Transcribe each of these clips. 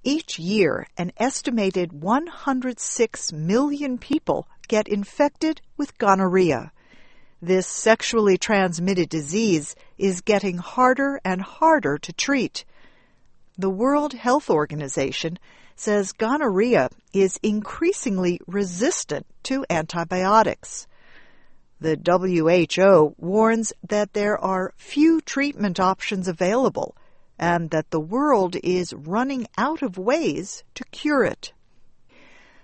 Each year, an estimated 106 million people get infected with gonorrhea. This sexually transmitted disease is getting harder and harder to treat. The World Health Organization says gonorrhea is increasingly resistant to antibiotics. The WHO warns that there are few treatment options available and that the world is running out of ways to cure it.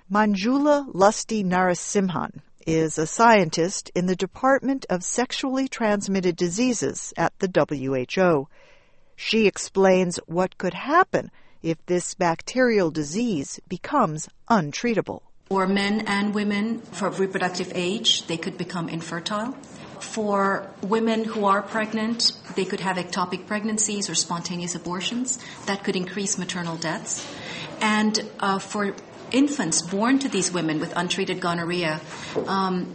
Manjula Lusty Narasimhan is a scientist in the Department of Sexually Transmitted Diseases at the WHO. She explains what could happen if this bacterial disease becomes untreatable. For men and women for reproductive age, they could become infertile. For women who are pregnant, they could have ectopic pregnancies or spontaneous abortions. That could increase maternal deaths. And for infants born to these women with untreated gonorrhea,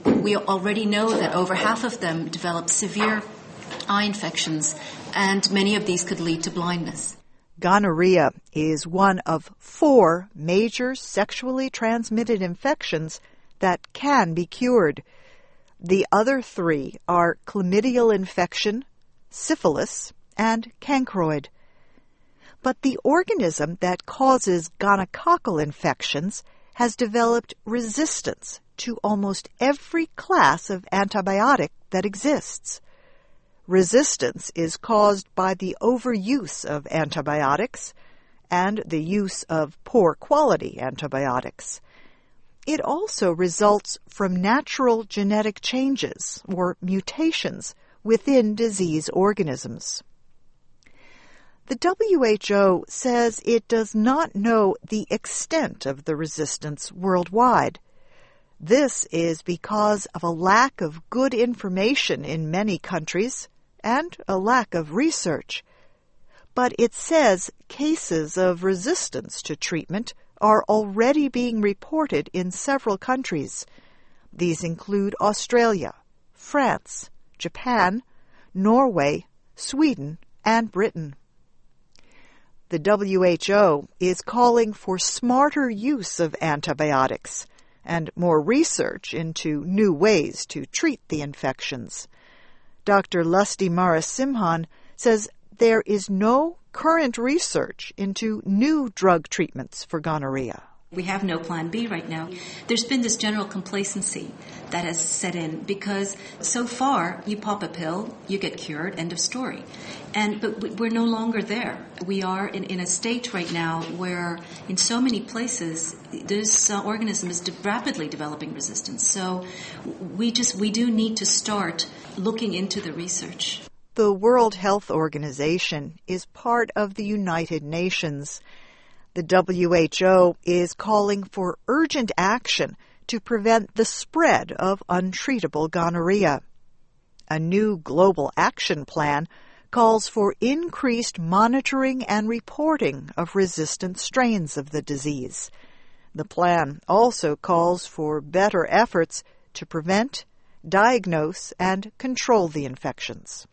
we already know that over half of them develop severe eye infections, and many of these could lead to blindness. Gonorrhea is one of 4 major sexually transmitted infections that can be cured. The other 3 are chlamydial infection, syphilis, and chancroid. But the organism that causes gonococcal infections has developed resistance to almost every class of antibiotic that exists. Resistance is caused by the overuse of antibiotics and the use of poor quality antibiotics. It also results from natural genetic changes or mutations within disease organisms. The WHO says it does not know the extent of the resistance worldwide. This is because of a lack of good information in many countries and a lack of research. But it says cases of resistance to treatment are already being reported in several countries. These include Australia, France, Japan, Norway, Sweden, and Britain. The WHO is calling for smarter use of antibiotics and more research into new ways to treat the infections. Dr. Lusty Narasimhan says there is no current research into new drug treatments for gonorrhea. We have no plan B right now. There's been this general complacency that has set in because so far you pop a pill, you get cured, end of story. But we're no longer there. We are in a state right now where in so many places this organism is rapidly developing resistance. So we do need to start looking into the research. The World Health Organization is part of the United Nations. The WHO is calling for urgent action to prevent the spread of untreatable gonorrhea. A new global action plan calls for increased monitoring and reporting of resistant strains of the disease. The plan also calls for better efforts to prevent, diagnose, and control the infections.